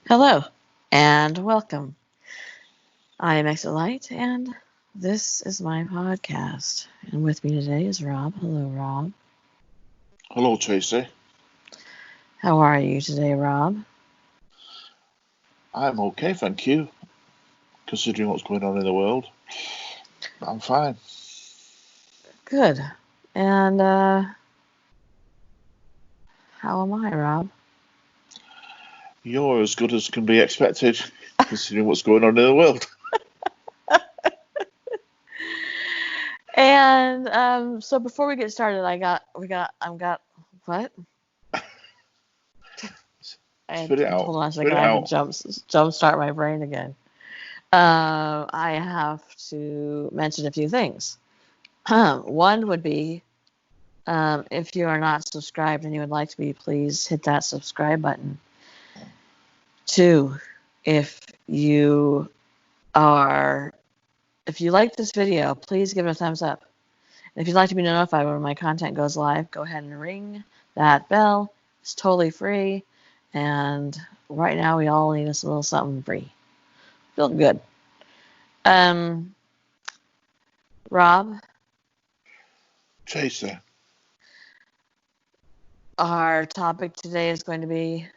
Hello and welcome. I am Exolite and this is my podcast. And with me today is Rob. Hello, Rob. Hello, Tracy. How are you today, Rob? I'm okay, thank you. Considering what's going on in the world, I'm fine. Good. And how am I, Rob? You're as good as can be expected, considering what's going on in the world. And so before we get started, what? Spit it out. Hold on a Spit second. it I have to out. jump start my brain again. I have to mention a few things. One would be if you are not subscribed and you would like to be, please hit that subscribe button. 2, if you like this video, please give it a thumbs up. And if you'd like to be notified when my content goes live, go ahead and ring that bell. It's totally free. And right now we all need us a little something free. Feel good. Rob, Tracy, our topic today is going to be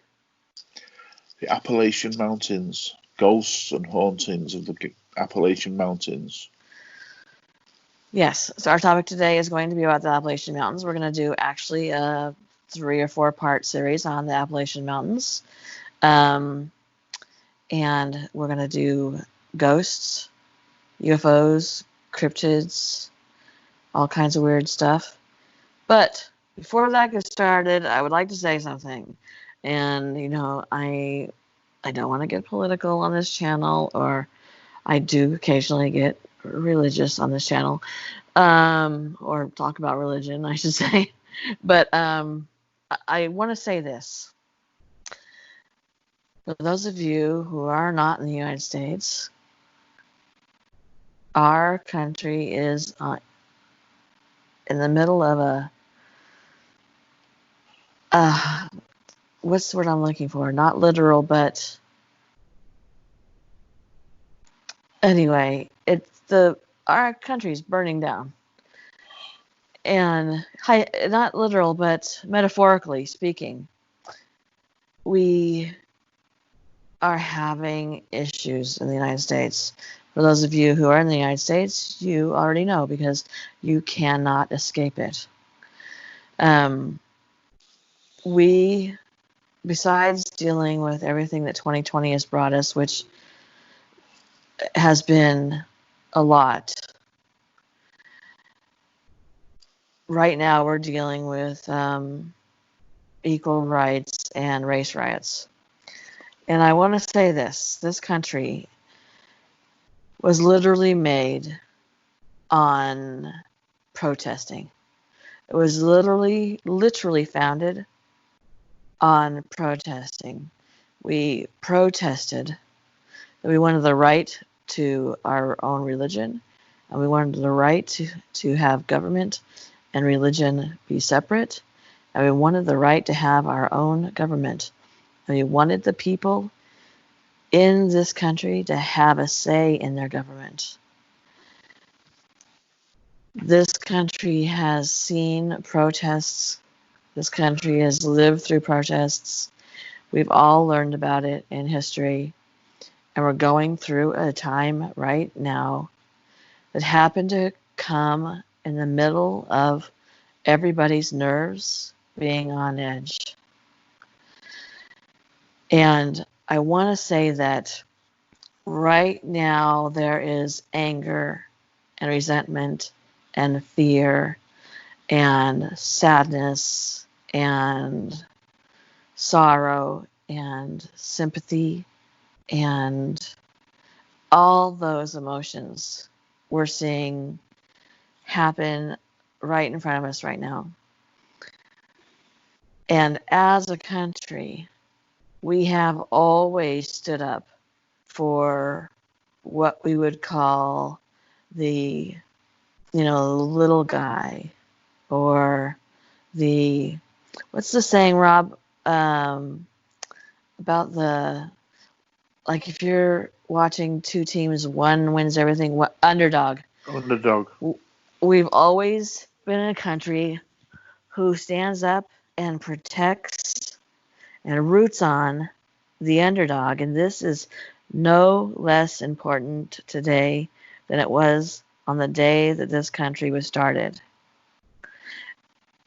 the Appalachian Mountains, ghosts and hauntings of the Appalachian Mountains. Yes, so our topic today is going to be about the Appalachian Mountains. We're going to do actually a 3 or 4 part series on the Appalachian Mountains. And we're going to do ghosts, UFOs, cryptids, all kinds of weird stuff. But before that gets started, I would like to say something. And, I don't want to get political on this channel, or I do occasionally get religious on this channel, or talk about religion, I should say. But I want to say this. For those of you who are not in the United States, our country is in the middle of what's the word I'm looking for? Not literal, but anyway, our country's burning down. And not literal, but metaphorically speaking, we are having issues in the United States. For those of you who are in the United States, you already know because you cannot escape it. We, besides dealing with everything that 2020 has brought us, which has been a lot, right now we're dealing with equal rights and race riots. And I want to say this country was literally made on protesting. It was literally founded on protesting. We protested that we wanted the right to our own religion, and we wanted the right to have government and religion be separate, and we wanted the right to have our own government. And we wanted the people in this country to have a say in their government. This country has seen protests. This country has lived through protests. We've all learned about it in history. And we're going through a time right now that happened to come in the middle of everybody's nerves being on edge. And I want to say that right now there is anger and resentment and fear and sadness and sorrow and sympathy and all those emotions we're seeing happen right in front of us right now. And as a country, we have always stood up for what we would call the, little guy, or what's the saying, Rob, about like if you're watching two teams, one wins everything, underdog. Underdog. We've always been a country who stands up and protects and roots on the underdog, and this is no less important today than it was on the day that this country was started.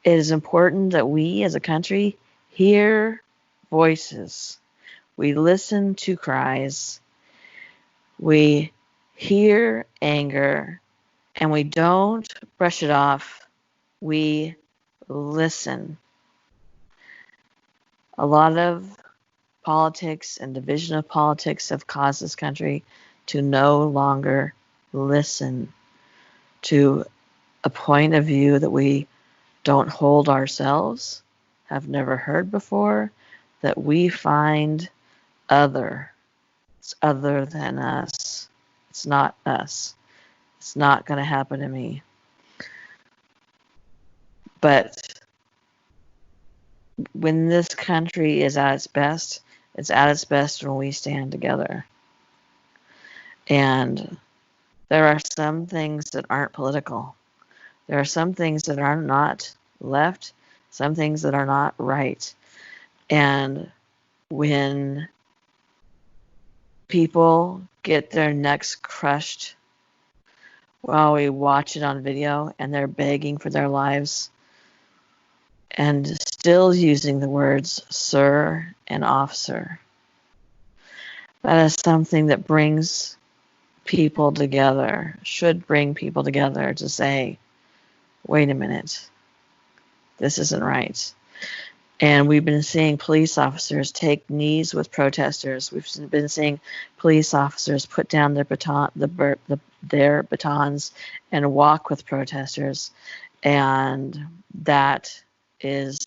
It is important that we as a country hear voices. We listen to cries. We hear anger, and we don't brush it off. We listen. A lot of politics and division of politics have caused this country to no longer listen to a point of view that we don't hold ourselves, have never heard before, that we find other. It's other than us. It's not us. It's not going to happen to me. But when this country is at its best, it's at its best when we stand together. And there are some things that aren't political. There are some things that are not left, some things that are not right. And when people get their necks crushed while we watch it on video and they're begging for their lives and still using the words sir and officer, that is something that brings people together, should bring people together to say, wait a minute, this isn't right. And we've been seeing police officers take knees with protesters. We've been seeing police officers put down their batons and walk with protesters. And that is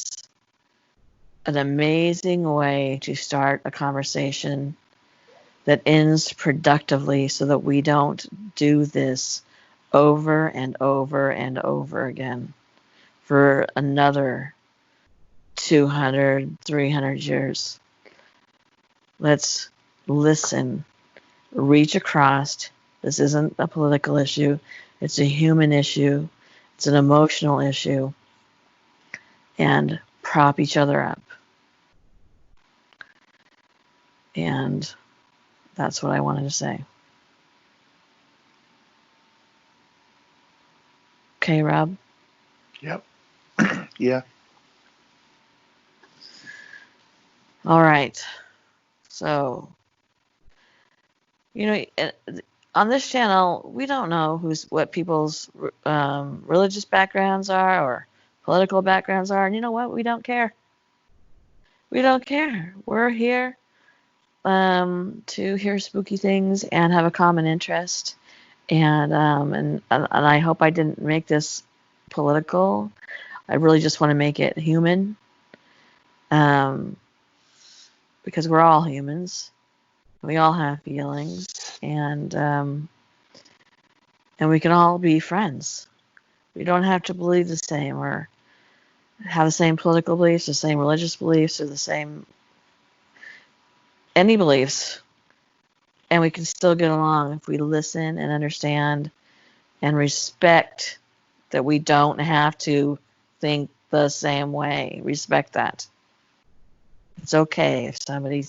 an amazing way to start a conversation that ends productively so that we don't do this over and over and over again for another 200, 300 years. Let's listen, reach across. This isn't a political issue. It's a human issue. It's an emotional issue. And prop each other up. And that's what I wanted to say. Okay, Rob? Yep. Yeah. All right. So, on this channel, we don't know what people's religious backgrounds are or political backgrounds are. And you know what? We don't care. We don't care. We're here to hear spooky things and have a common interest. And I hope I didn't make this political. I really just want to make it human. Because we're all humans. We all have feelings, and we can all be friends. We don't have to believe the same or have the same political beliefs, the same religious beliefs, or the same any beliefs. And we can still get along if we listen and understand and respect that we don't have to think the same way. Respect that. It's okay if somebody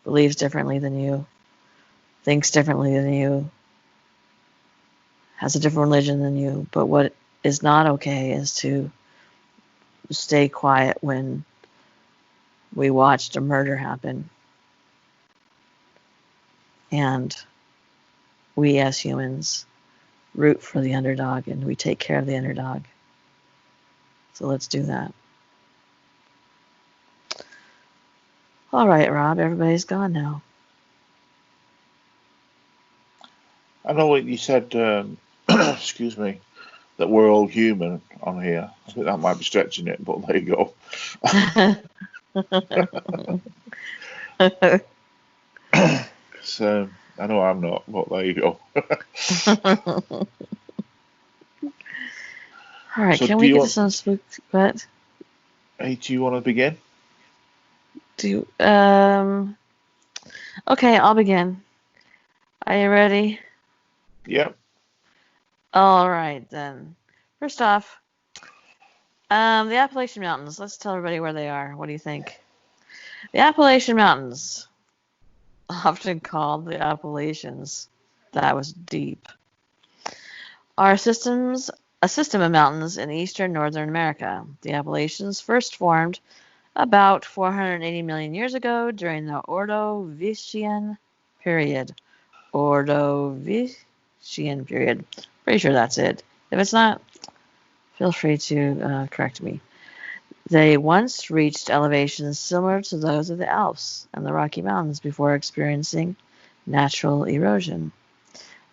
believes differently than you, thinks differently than you, has a different religion than you. But what is not okay is to stay quiet when we watched a murder happen. And we as humans root for the underdog and we take care of the underdog. So let's do that. All right, Rob, everybody's gone now. I know what you said, excuse me, that we're all human on here. I think that might be stretching it, but there you go. So, I know I'm not, but there you go. All right, so can we get some spook? What? Hey, do you want to begin? Okay, I'll begin. Are you ready? Yep. All right, then. First off, the Appalachian Mountains. Let's tell everybody where they are. What do you think? The Appalachian Mountains, often called the Appalachians, that was deep, are a system of mountains in eastern Northern America. The Appalachians first formed about 480 million years ago during the Ordovician period. Ordovician period. Pretty sure that's it. If it's not, feel free to correct me. They once reached elevations similar to those of the Alps and the Rocky Mountains before experiencing natural erosion.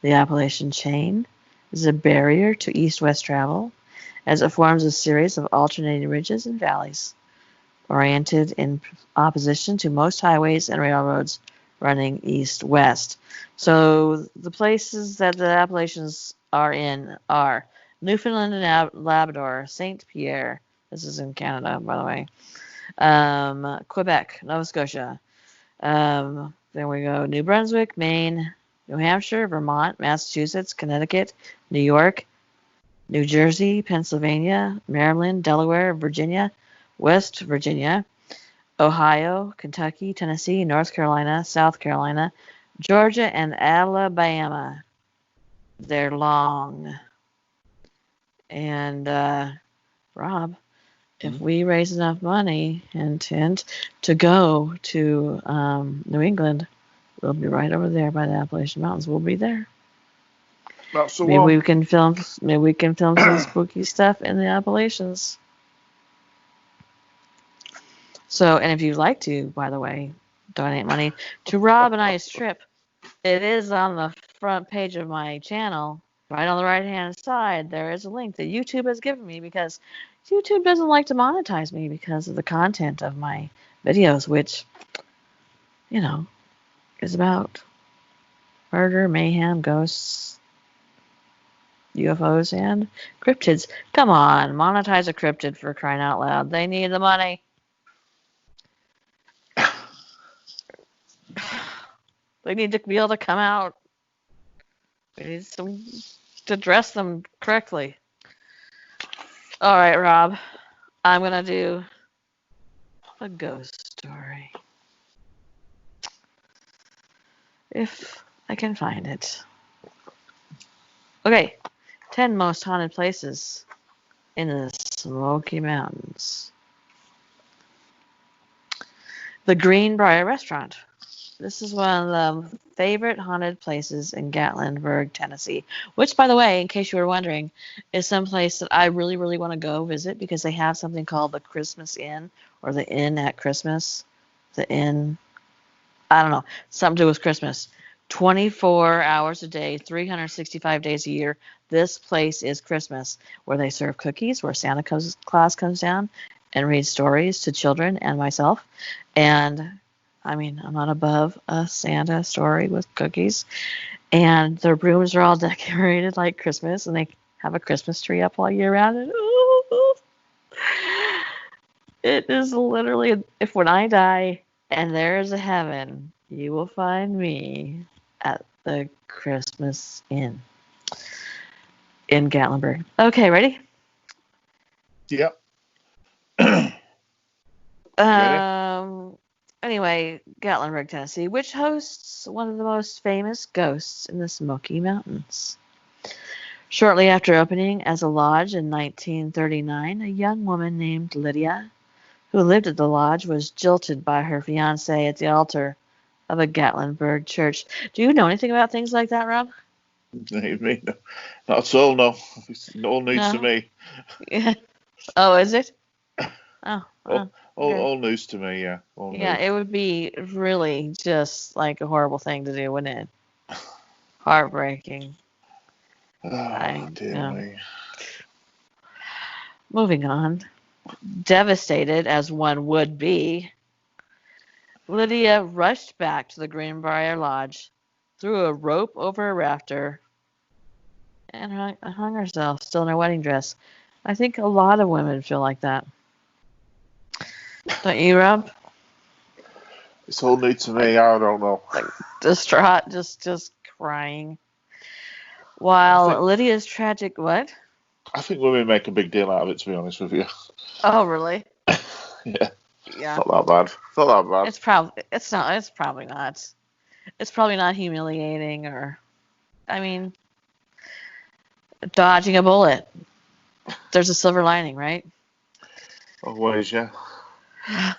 The Appalachian chain is a barrier to east-west travel as it forms a series of alternating ridges and valleys, oriented in opposition to most highways and railroads running east-west. So the places that the Appalachians are in are Newfoundland and Labrador, St. Pierre, this is in Canada, by the way, Quebec, Nova Scotia, then we go New Brunswick, Maine, New Hampshire, Vermont, Massachusetts, Connecticut, New York, New Jersey, Pennsylvania, Maryland, Delaware, Virginia, West Virginia, Ohio, Kentucky, Tennessee, North Carolina, South Carolina, Georgia, and Alabama. They're long. And, Rob, if we raise enough money, hint, hint, to go to New England, we'll be right over there by the Appalachian Mountains. We'll be there. That's the Maybe one. we can film. Maybe we can film some spooky stuff in the Appalachians. So, and if you'd like to, by the way, donate money to Rob and I's trip, it is on the front page of my channel, right on the right-hand side. There is a link that YouTube has given me because YouTube doesn't like to monetize me because of the content of my videos, which, you know, is about murder, mayhem, ghosts, UFOs, and cryptids. Come on, monetize a cryptid for crying out loud. They need the money. They need to be able to come out. We need to dress them correctly. All right, Rob. I'm going to do a ghost story. If I can find it. Okay. 10 most haunted places in the Smoky Mountains. The Greenbrier Restaurant. This is one of the favorite haunted places in Gatlinburg, Tennessee, which, by the way, in case you were wondering, is some place that I really, really want to go visit because they have something called the Christmas Inn or the Inn at Christmas. The Inn, I don't know, something to do with Christmas. 24 hours a day, 365 days a year. This place is Christmas, where they serve cookies, where Santa Claus comes down and reads stories to children and myself. And I mean, I'm not above a Santa story with cookies. And their rooms are all decorated like Christmas, and they have a Christmas tree up all year round. And ooh, it is literally, if when I die and there is a heaven, you will find me at the Christmas Inn in Gatlinburg. Okay, ready? Yep. Anyway, Gatlinburg, Tennessee, which hosts one of the most famous ghosts in the Smoky Mountains. Shortly after opening as a lodge in 1939, a young woman named Lydia, who lived at the lodge, was jilted by her fiancé at the altar of a Gatlinburg church. Do you know anything about things like that, Rob? Me, no. Not at all, no. It's all news to me. Yeah. Oh, is it? Oh, All news to me, yeah. Yeah, it would be really just like a horrible thing to do, wouldn't it? Heartbreaking. Dear me. Moving on. Devastated as one would be, Lydia rushed back to the Greenbrier Lodge, threw a rope over a rafter, and hung herself, still in her wedding dress. I think a lot of women feel like that. Don't you, Rob? It's all new to me. I don't know. Like distraught, just crying. I While think Lydia's tragic, what? I think women make a big deal out of it. To be honest with you. Oh, really? Yeah. Yeah. Not that bad. Not that bad. It's not. It's probably not. It's probably not humiliating or. I mean, dodging a bullet. There's a silver lining, right? Always, yeah.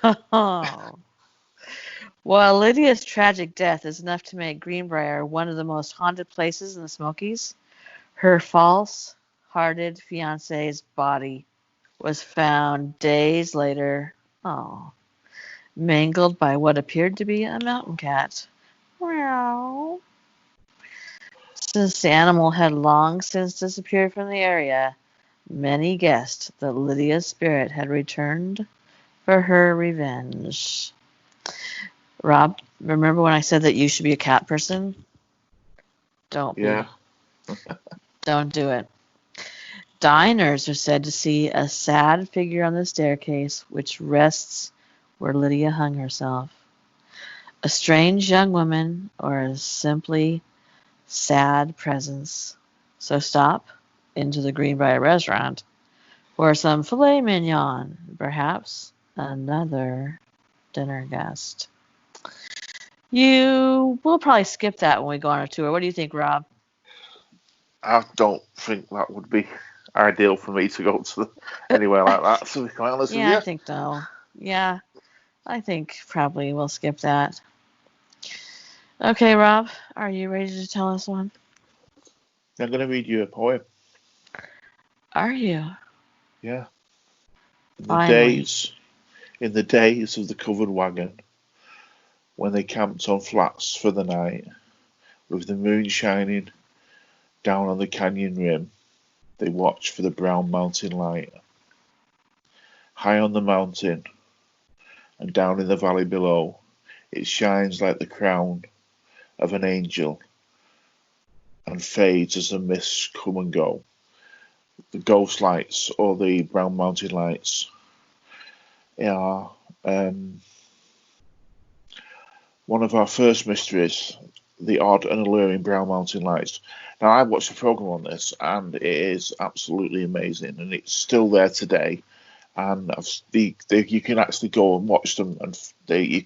Oh. While Lydia's tragic death is enough to make Greenbrier one of the most haunted places in the Smokies, her false-hearted fiancé's body was found days later, mangled by what appeared to be a mountain cat. Meow. Since the animal had long since disappeared from the area, many guessed that Lydia's spirit had returned for her revenge. Rob, remember when I said that you should be a cat person? Don't Yeah. be. Don't do it. Diners are said to see a sad figure on the staircase which rests where Lydia hung herself. A strange young woman or a simply sad presence. So stop into the Greenbrier Restaurant for some filet mignon, perhaps another dinner guest. You will probably skip that when we go on a tour. What do you think, Rob? I don't think that would be ideal for me to go to anywhere like that. To be quite honest with Yeah, I you. think so. Yeah, I think probably we'll skip that. Okay, Rob, are you ready to tell us one? I'm going to read you a poem. Are you? Yeah. In the Finally. days, in the days of the covered wagon, when they camped on flats for the night, with the moon shining down on the canyon rim, they watched for the brown mountain light. High on the mountain and down in the valley below, it shines like the crown of an angel and fades as the mists come and go. The ghost lights or the brown mountain lights are one of our first mysteries, the odd and alluring brown mountain lights. Now, I watched a program on this, and it is absolutely amazing, and it's still there today. And you can actually go and watch them, and they've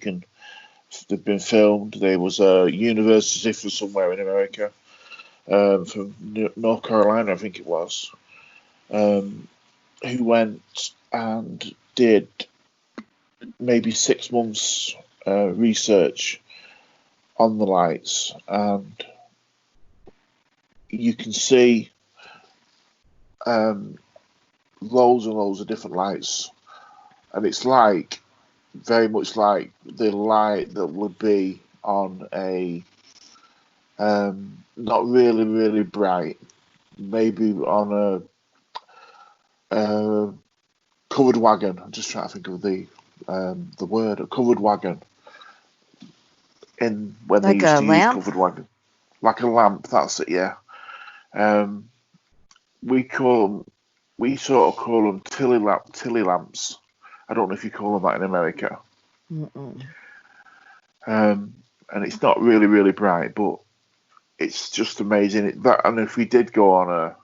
been filmed. There was a university from somewhere in America, from North Carolina, I think it was, who went and did maybe 6 months research on the lights, and you can see loads and loads of different lights, and it's like very much like the light that would be on a not really bright, maybe on a covered wagon. I'm just trying to think of the word, a covered wagon. In when they Like used a to use lamp? covered wagon, like a lamp. That's it. Yeah. Um, we sort of call them tilly lamps. I don't know if you call them that in America. Mm-mm. And it's not really bright, but it's just amazing. And if we did go on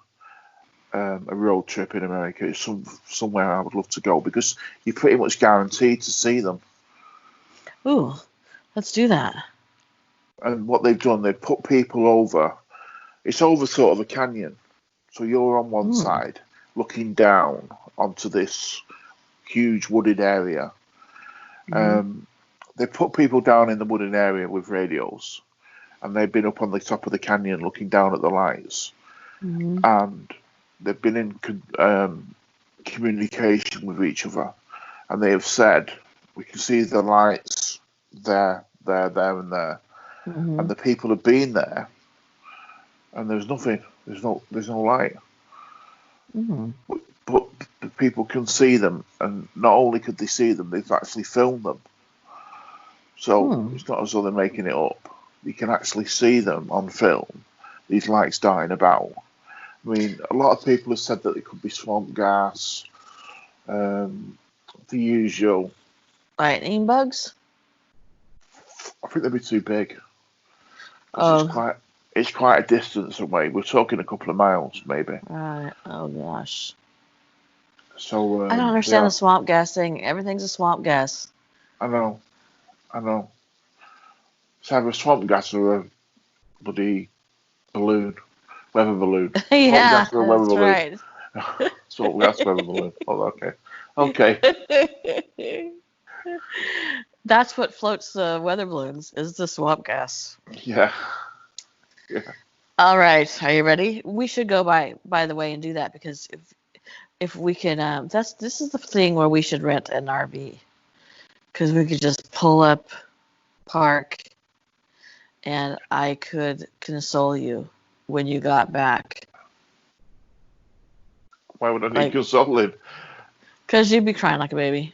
a road trip in America, it's somewhere I would love to go because you're pretty much guaranteed to see them. Ooh, let's do that. And what they've done, they've put people over. It's over sort of a canyon, so you're on one Mm. side looking down onto this huge wooded area. Mm-hmm. They put people down in the wooded area with radios, and they've been up on the top of the canyon looking down at the lights, Mm-hmm. and they've been in communication with each other, and they have said, we can see the lights there, and there, Mm-hmm. and the people have been there, and there's nothing, there's no light, Mm-hmm. but the people can see them, and not only could they see them, they've actually filmed them. So Hmm. it's not as though they're making it up. You can actually see them on film, these lights dying about. I mean, a lot of people have said that it could be swamp gas, the usual. Lightning bugs? think they'd be too big. Because Oh, it's quite a distance away. We're talking a couple of miles, maybe. right. Oh gosh. So I don't understand the yeah, swamp gas thing. Everything's a swamp gas. I know, I know. It's either a swamp gas or a bloody balloon, weather balloon. Swamp Yeah, gas or a weather that's balloon. right. Swamp gas, weather balloon. Oh, okay, okay. That's what floats the weather balloons is the swamp gas. Yeah, yeah. All right, are you ready? We should go by the way and do that because if we can this is the thing where we should rent an RV because we could just pull up, park, and I could console you when you got back. Why would I need Like, consoling? because you'd be crying like a baby.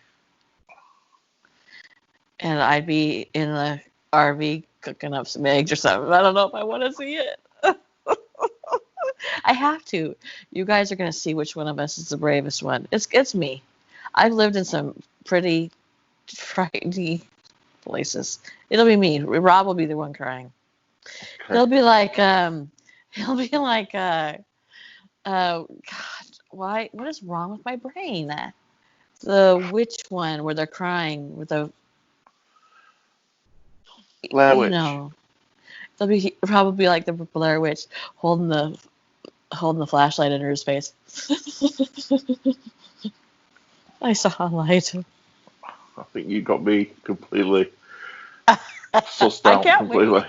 And I'd be in the RV cooking up some eggs or something. I don't know if I want to see it. I have to. You guys are going to see which one of us is the bravest one. It's me. I've lived in some pretty frightening places. It'll be me. Rob will be the one crying. Okay. He'll be like, God, why? What is wrong with my brain? The witch one where they're crying with the, Blair you Witch. know, they'll be probably like the Blair Witch holding the flashlight under his face. I saw a light. I think you got me completely sussed I out can't wait. completely.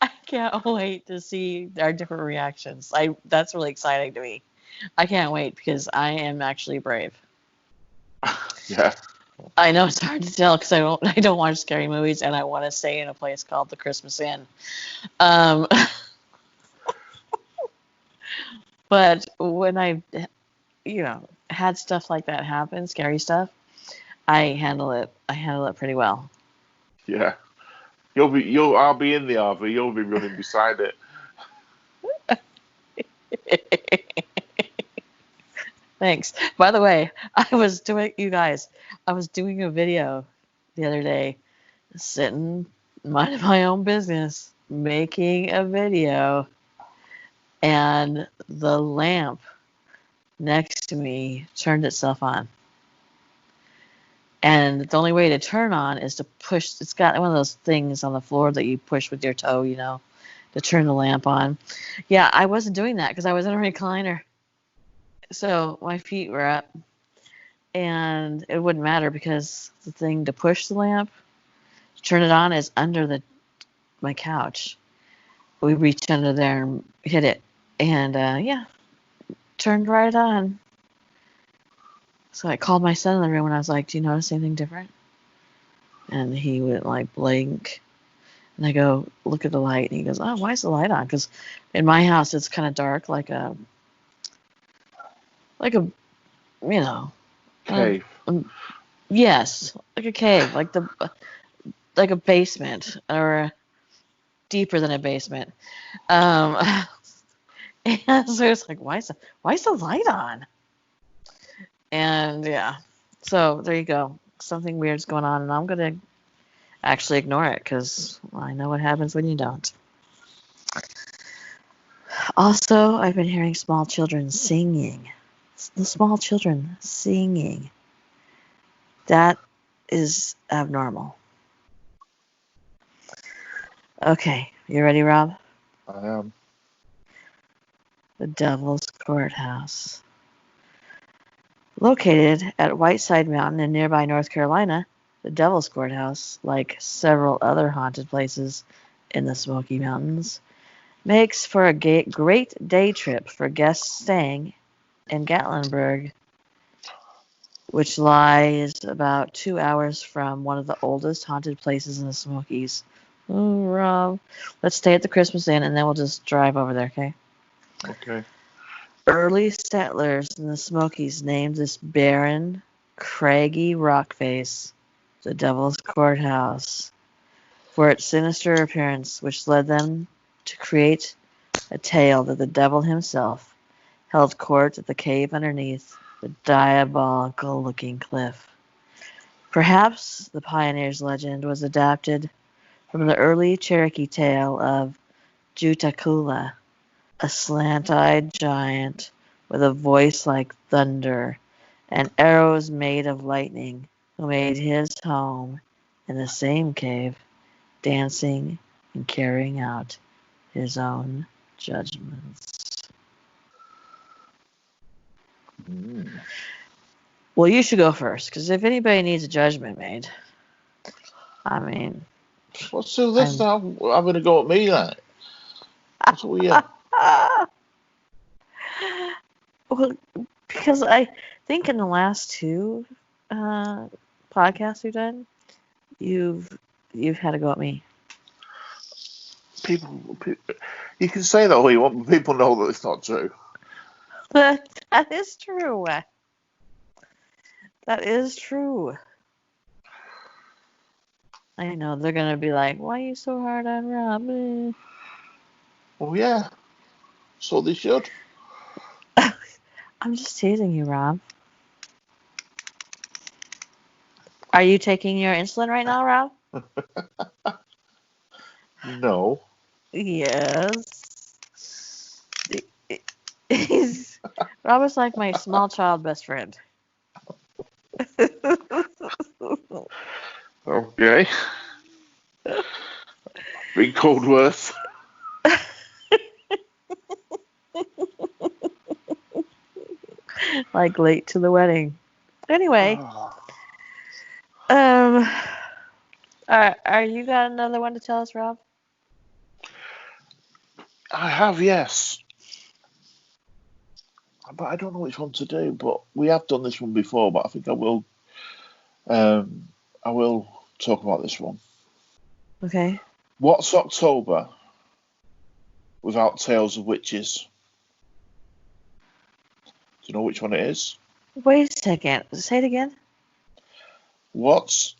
I can't wait to see our different reactions. That's really exciting to me. I can't wait because I am actually brave. Yeah. I know it's hard to tell because I don't watch scary movies and I want to stay in a place called the Christmas Inn. Um, but when I had stuff like that happen, scary stuff, I handle it pretty well. Yeah. I'll be in the RV, you'll be running beside it. Thanks. By the way, I was doing a video the other day, sitting minding my own business, making a video, and the lamp next to me turned itself on. And the only way to turn on is to push. It's got one of those things on the floor that you push with your toe, to turn the lamp on. Yeah, I wasn't doing that because I was in a recliner. So my feet were up, and it wouldn't matter because the thing to push the lamp, turn it on, is under my couch. We reached under there and hit it, and turned right on. So I called my son in the room and I was like, "Do you notice anything different?" And he went like blank. And I go, "Look at the light." And he goes, "Oh, why is the light on?" Because in my house it's kind of dark, like a you know, Cave. yes, like a cave, like a basement or deeper than a basement. Um, and so it's like, why is the light on? And yeah, so there you go. Something weird's going on, and I'm gonna actually ignore it because I know what happens when you don't. Also, I've been hearing small children singing. The small children singing. That is abnormal. Okay, you ready, Rob? I am. The Devil's Courthouse. Located at Whiteside Mountain in nearby North Carolina, the Devil's Courthouse, like several other haunted places in the Smoky Mountains, makes for a great day trip for guests staying in Gatlinburg, which lies about 2 hours from one of the oldest haunted places in the Smokies. Oh, Rob. Let's stay at the Christmas Inn and then we'll just drive over there, okay? Okay. Early settlers in the Smokies named this barren, craggy rock face the Devil's Courthouse for its sinister appearance, which led them to create a tale that the devil himself held court at the cave underneath the diabolical-looking cliff. Perhaps the pioneer's legend was adapted from the early Cherokee tale of Jutakula, a slant-eyed giant with a voice like thunder and arrows made of lightning, who made his home in the same cave, dancing and carrying out his own judgments. Well, you should go first, because if anybody needs a judgment made, I mean... What's so this now? I'm going to go at me, like. What's up with you? Well, because I think in the last two podcasts we've done, you've had to go at me. People, you can say that all you want, but people know that it's not true. But that is true. That is true. I know they're gonna be like, "Why are you so hard on Rob?" Oh yeah, so they should. I'm just teasing you, Rob. Are you taking your insulin right now, Rob? No. Yes. Rob is like my small child best friend. Okay. Big cold worth. Like late to the wedding. Anyway, are you got another one to tell us, Rob? I have, yes. But I don't know which one to do. But we have done this one before. But I think I will. I will talk about this one. Okay. What's October without tales of witches? Do you know which one it is? Wait a second. Say it again. What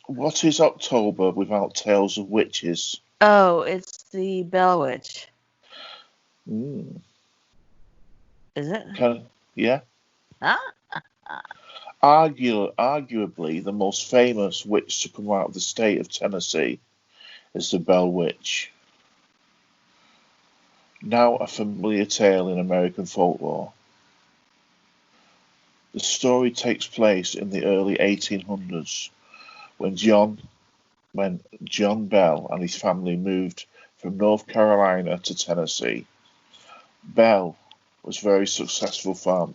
is October without tales of witches? Oh, it's the Bell Witch. Is it? Yeah. Arguably, the most famous witch to come out of the state of Tennessee is the Bell Witch. Now a familiar tale in American folklore. The story takes place in the early 1800s when John Bell and his family moved from North Carolina to Tennessee. Bell was a very successful farmer,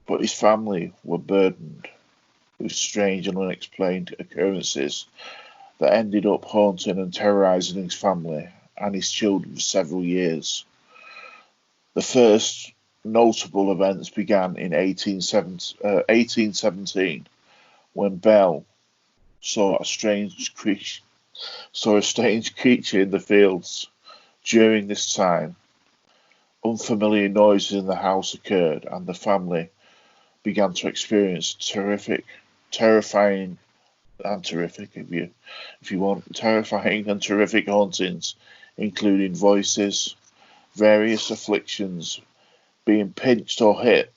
but his family were burdened with strange and unexplained occurrences that ended up haunting and terrorizing his family and his children for several years. The first notable events began in 1817 when Bell saw a strange creature in the fields. During this time, unfamiliar noises in the house occurred, and the family began to experience terrifying and terrific hauntings, including voices, various afflictions, being pinched or hit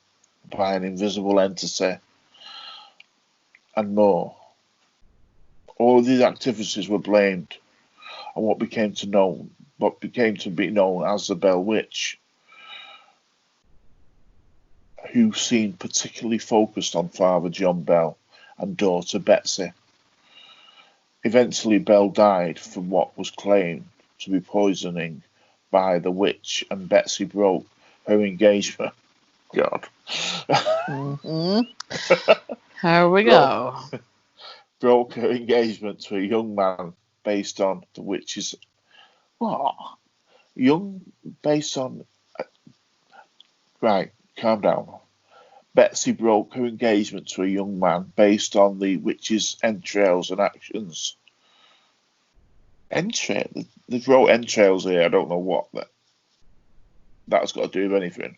by an invisible entity, and more. All of these activities were blamed on what became to be known as the Bell Witch, who seemed particularly focused on Father John Bell and daughter Betsy. Eventually, Bell died from what was claimed to be poisoning by the witch, and Betsy broke her engagement. God. Here we go. Broke her engagement to a young man based on the witch's. What? Right, calm down. Betsy broke her engagement to a young man based on the witch's entrails and actions. Entrails? They wrote entrails here. I don't know what that's got to do with anything.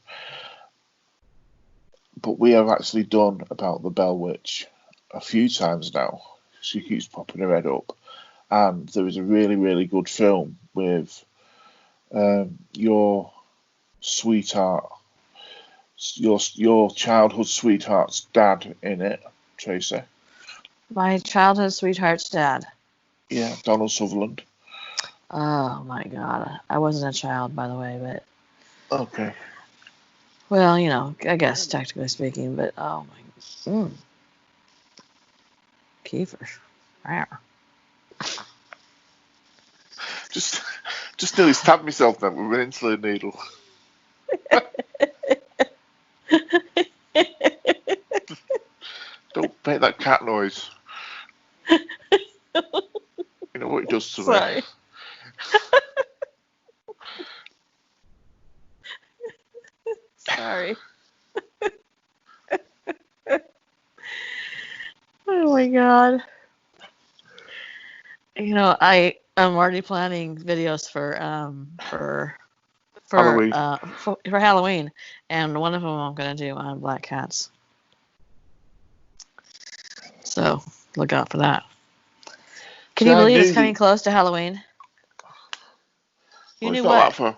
But we have actually done about the Bell Witch a few times now. She keeps popping her head up. And there is a really, really good film with your sweetheart, your childhood sweetheart's dad in it, Tracy. My childhood sweetheart's dad. Yeah, Donald Sutherland. Oh my God. I wasn't a child, by the way, but Okay. well, I guess technically speaking, but oh my, Kiefer. Wow. Just nearly stabbed myself then with an insulin needle. Don't make that cat noise. You know what it does to me. Sorry. Sorry. Oh my God. I'm already planning videos Halloween. for Halloween, and one of them I'm gonna do on black cats. So look out for that. Can you believe it's coming close to Halloween? You Well, knew it's not what? that far.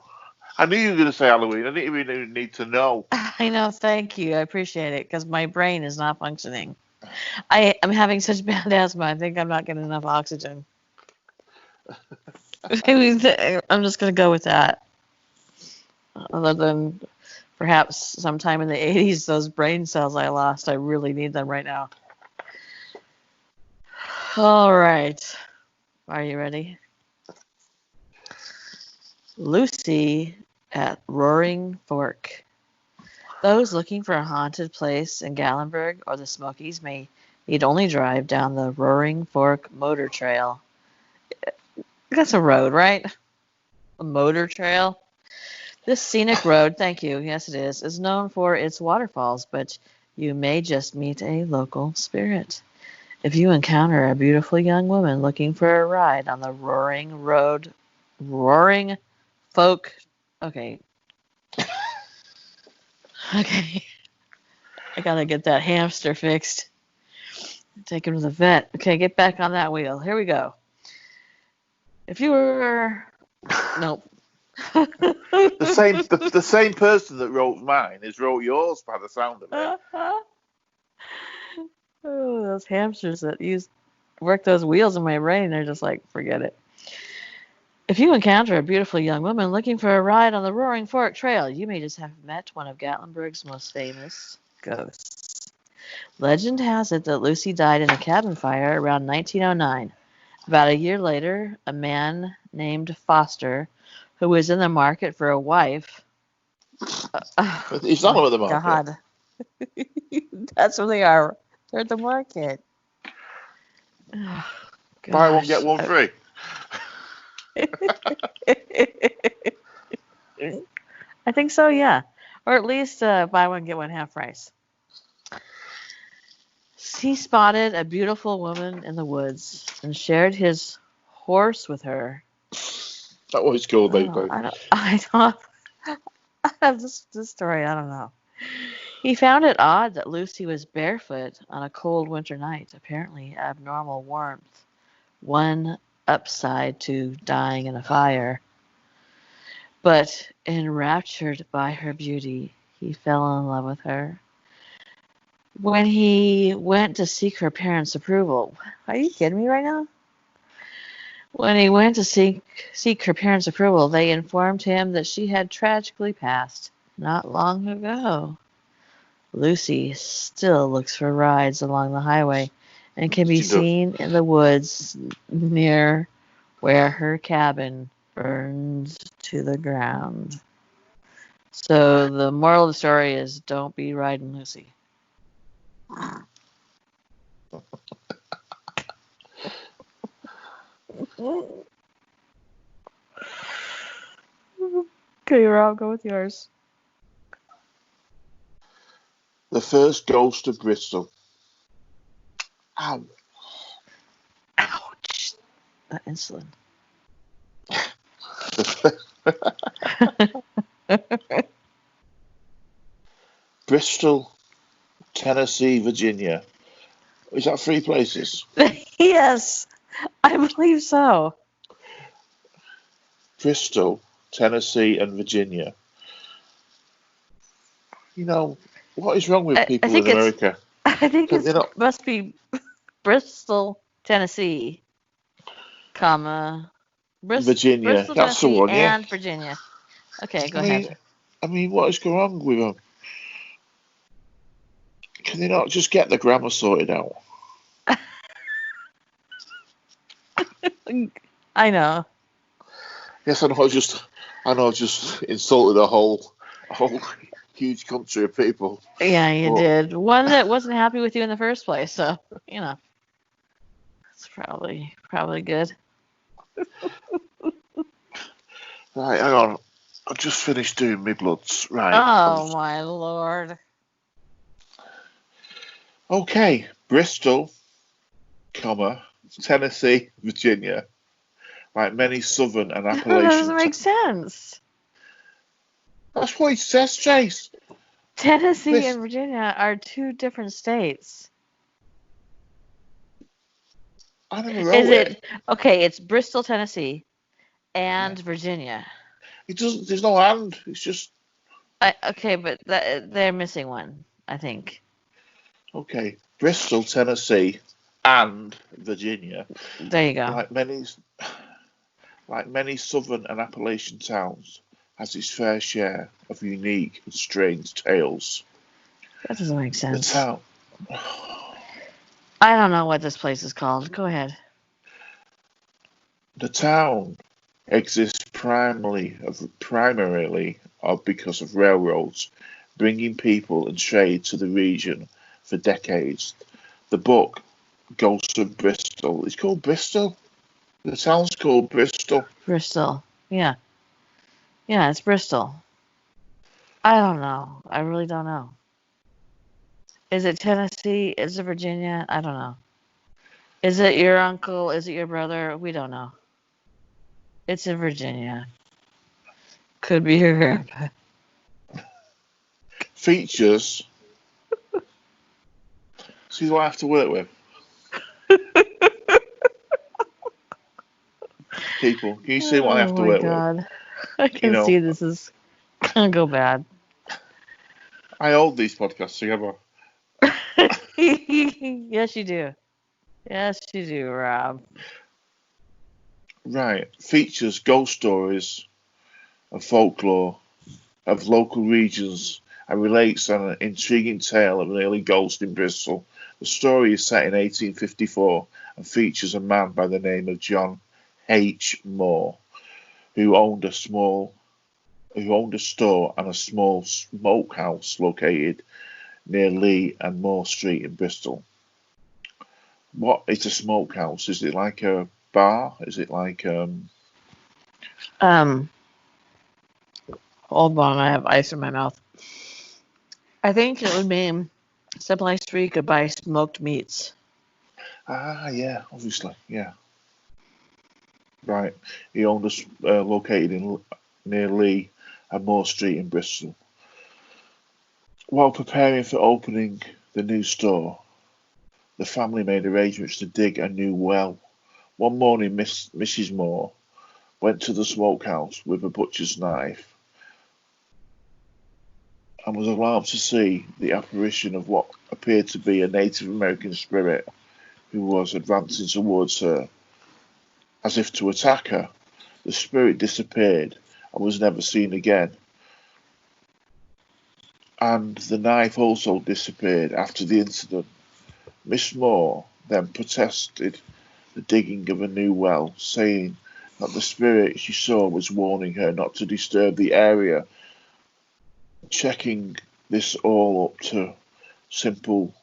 I knew you were going to say Halloween. I didn't even need to know. I know. Thank you. I appreciate it because my brain is not functioning. I'm having such bad asthma. I think I'm not getting enough oxygen. I'm just gonna go with that. Other than perhaps sometime in the 80s, those brain cells I lost, I really need them right now. All right. Are you ready? Lucy at Roaring Fork. Those looking for a haunted place in Gallenberg or the Smokies need only drive down the Roaring Fork Motor Trail. That's a road, right? A motor trail? This scenic road, thank you, yes it is known for its waterfalls, but you may just meet a local spirit. If you encounter a beautiful young woman looking for a ride on the Roaring Folk, okay, I gotta get that hamster fixed. Take him to the vet. Okay, get back on that wheel. Here we go. If you were, nope. The same person that wrote mine has wrote yours by the sound of it. Oh, those hamsters that work those wheels in my brain, they're just like, forget it. If you encounter a beautiful young woman looking for a ride on the Roaring Fork Trail, you may just have met one of Gatlinburg's most famous ghosts. Legend has it that Lucy died in a cabin fire around 1909. About a year later, a man named Foster, who was in the market for a wife. He's not at the market. God. That's where they are. They're at the market. Oh, buy one, get one free. I think so, yeah. Or at least buy one, get one half price. He spotted a beautiful woman in the woods and shared his horse with her. That what it's called, baby. I don't have this story, I don't know. He found it odd that Lucy was barefoot on a cold winter night, apparently abnormal warmth, one upside to dying in a fire. But enraptured by her beauty, he fell in love with her. When he went to seek her parents' approval, are you kidding me right now? When he went to seek her parents' approval, they informed him that she had tragically passed not long ago. Lucy still looks for rides along the highway and can be seen in the woods near where her cabin burns to the ground. So the moral of the story is don't be riding Lucy. Okay, Rob, go with yours. The first ghost of Bristol. Ow. Ouch. Insulin. Bristol, Tennessee, Virginia. Is that 3 places? Yes, I believe so. Bristol, Tennessee, and Virginia. You know, what is wrong with people in America? I think it must be Bristol, Tennessee, comma, Virginia, Bristol, that's the Tennessee, one, yeah. and Virginia. Okay, go I ahead. mean, what is going on with them? Can they not just get the grammar sorted out? I know. Yes, I know. I just insulted a whole huge country of people. Yeah, you But did. One that wasn't happy with you in the first place, so it's probably good. right, hang on. I just finished doing my bloods. Right. Oh my lord. Okay, Bristol, comma, Tennessee, Virginia, like many southern and That Appalachian. doesn't make sense. That's what it says, Chase. Tennessee and Virginia are two different states. I never wrote Is it. it okay? It's Bristol, Tennessee, and Virginia. It doesn't. There's no and. It's just Okay, but they're missing one, I think. okay. Bristol, Tennessee, and Virginia, There you go. like many southern and Appalachian towns, has its fair share of unique and strange tales. That doesn't make The sense. town. I don't know what this place is called. Go ahead. The town exists primarily because of railroads bringing people and trade to the region for decades. The book Ghosts of Bristol. It's called Bristol. The town's called Bristol. Bristol. Yeah. Yeah, it's Bristol. I don't know. I really don't know. Is it Tennessee? Is it Virginia? I don't know. Is it your uncle? Is it your brother? We don't know. It's in Virginia. Could be your grandpa. Features. See who I have to work with. People, can you see what I have to work with? Oh my god. I can see this is gonna go bad. I hold these podcasts together. Yes, you do. Yes, you do, Rob. Right. Features ghost stories and folklore of local regions and relates an intriguing tale of an early ghost in Bristol. The story is set in 1854 and features a man by the name of John H. Moore, who owned a store and a small smokehouse located near Lee and Moore Street in Bristol. What is a smokehouse? Is it like a bar? Is it like Hold on, I have ice in my mouth. I think it would mean someplace where you could buy smoked meats. yeah, obviously, yeah. Right. He owned us located near Lee and Moore Street in Bristol. While preparing for opening the new store, the family made arrangements to dig a new well. One morning, Mrs. Moore went to the smokehouse with a butcher's knife and was alarmed to see the apparition of what appeared to be a Native American spirit who was advancing towards her as if to attack her. The spirit disappeared and was never seen again. And the knife also disappeared after the incident. Miss Moore then protested the digging of a new well, saying that the spirit she saw was warning her not to disturb the area. Chalking this all up to simple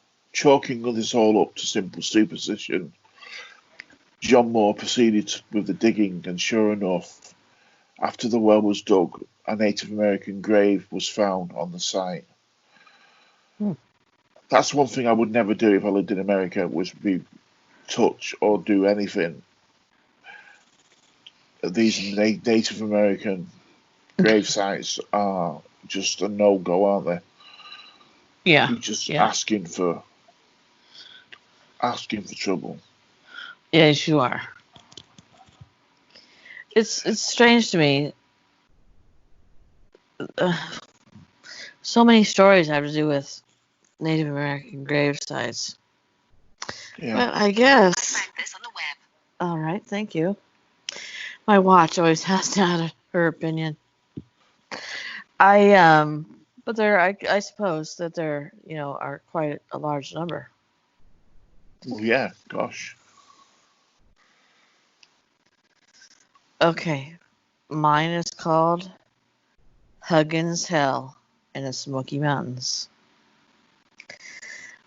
superstition, John Moore proceeded with the digging, and sure enough, after the well was dug, a Native American grave was found on the site. That's one thing I would never do if I lived in America, was be touch or do anything. These Native American grave sites are just a no-go, aren't they? Yeah. You're just asking for trouble. Yes, you are. It's strange to me. So many stories have to do with Native American grave sites. Yeah. But I guess. All right, thank you. My watch always has to add her opinion. But I suppose that there, are quite a large number. Well, yeah. Gosh. Okay, mine is called Huggins Hell in the Smoky Mountains.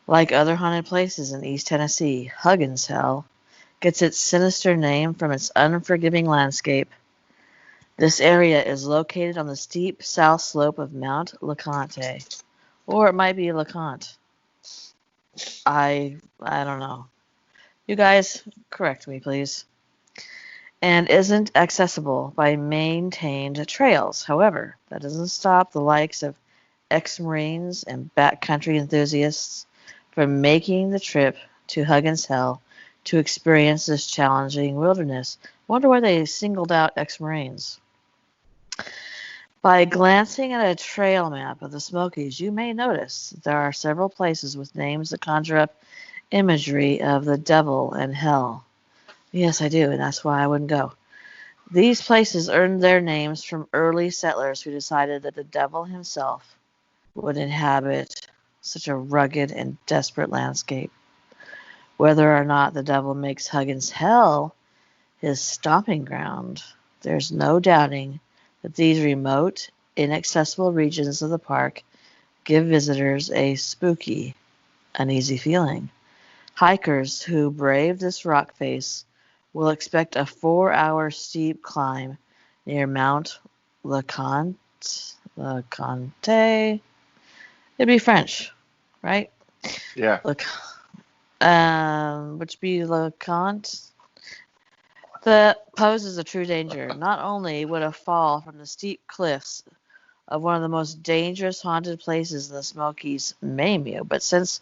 Like other haunted places in East Tennessee, Huggins Hell gets its sinister name from its unforgiving landscape. This area is located on the steep south slope of Mount LeConte, or it might be LeConte. I don't know. You guys, correct me, please. And isn't accessible by maintained trails. However, that doesn't stop the likes of ex-Marines and backcountry enthusiasts from making the trip to Huggins Hell to experience this challenging wilderness. Wonder why they singled out ex-Marines. By glancing at a trail map of the Smokies, you may notice there are several places with names that conjure up imagery of the devil and hell. Yes, I do, and that's why I wouldn't go. These places earned their names from early settlers who decided that the devil himself would inhabit such a rugged and desperate landscape. Whether or not the devil makes Huggins Hell his stomping ground, there's no doubting that these remote, inaccessible regions of the park give visitors a spooky, uneasy feeling. Hikers who brave this rock face will expect a 4-hour steep climb near Mount LeConte. It'd be French, right? Yeah. Which be LeConte. That poses a true danger. Not only would a fall from the steep cliffs of one of the most dangerous haunted places in the Smokies maim you, but since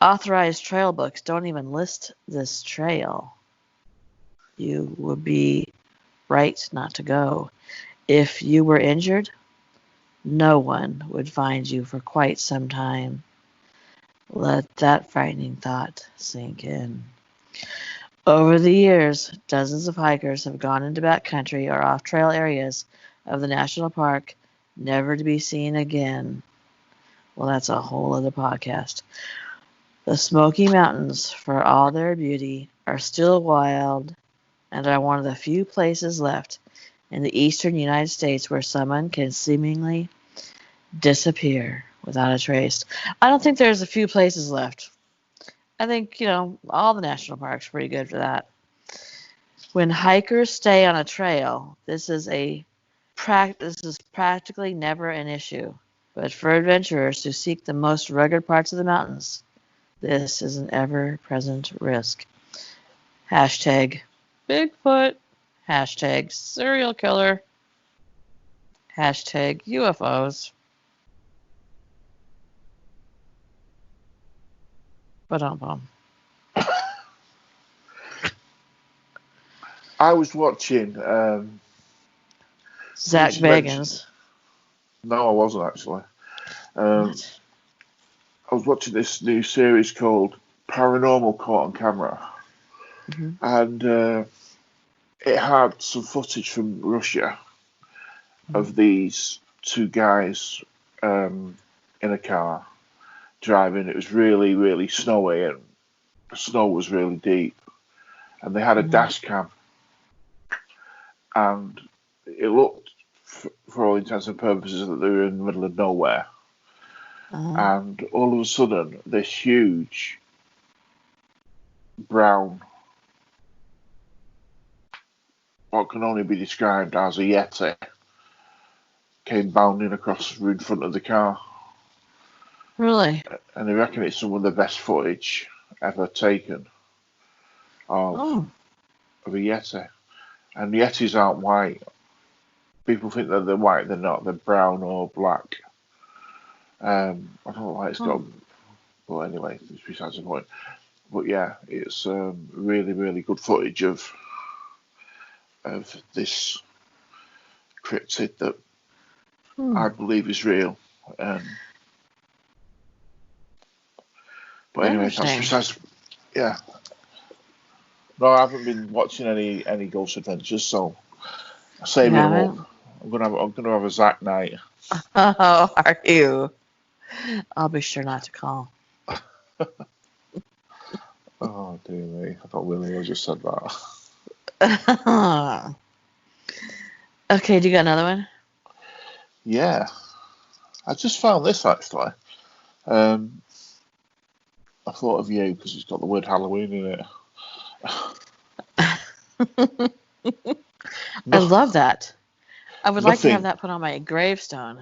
authorized trail books don't even list this trail, you would be right not to go. If you were injured, no one would find you for quite some time. Let that frightening thought sink in. Over the years, dozens of hikers have gone into backcountry or off-trail areas of the national park, never to be seen again. Well, that's a whole other podcast. The Smoky Mountains, for all their beauty, are still wild and are one of the few places left in the eastern United States where someone can seemingly disappear without a trace. I don't think there's a few places left. I think, all the national parks are pretty good for that. When hikers stay on a trail, this is practically never an issue. But for adventurers who seek the most rugged parts of the mountains, this is an ever-present risk. Hashtag Bigfoot. Hashtag serial killer. Hashtag UFOs. Ba-dum-bum. I was watching. Zach Bagans. No, I wasn't actually. What? I was watching this new series called Paranormal Caught on Camera, and it had some footage from Russia of these two guys in a car driving. It was really, really snowy, and the snow was really deep, and they had a dash cam, and it looked, for all intents and purposes, that they were in the middle of nowhere. And all of a sudden, this huge brown, what can only be described as a Yeti, came bounding across in front of the car. Really? And they reckon it's some of the best footage ever taken of a Yeti. And Yetis aren't white. People think that they're white, they're not. They're brown or black. I don't know why it's got. But anyway, it's besides the point. But yeah, it's really, really good footage of this cryptid that I believe is real. But anyway, Yeah. No, I haven't been watching any Ghost Adventures, so I'm You saving them up. haven't? I'm gonna have a Zack night. Oh, are you? I'll be sure not to call. Oh dear me, I thought Willie had just said that. Okay, do you got another one? Yeah, I just found this actually. Um, I thought of you because it's got the word Halloween in it. I No, love that. I would like to have nothing. that put on my gravestone.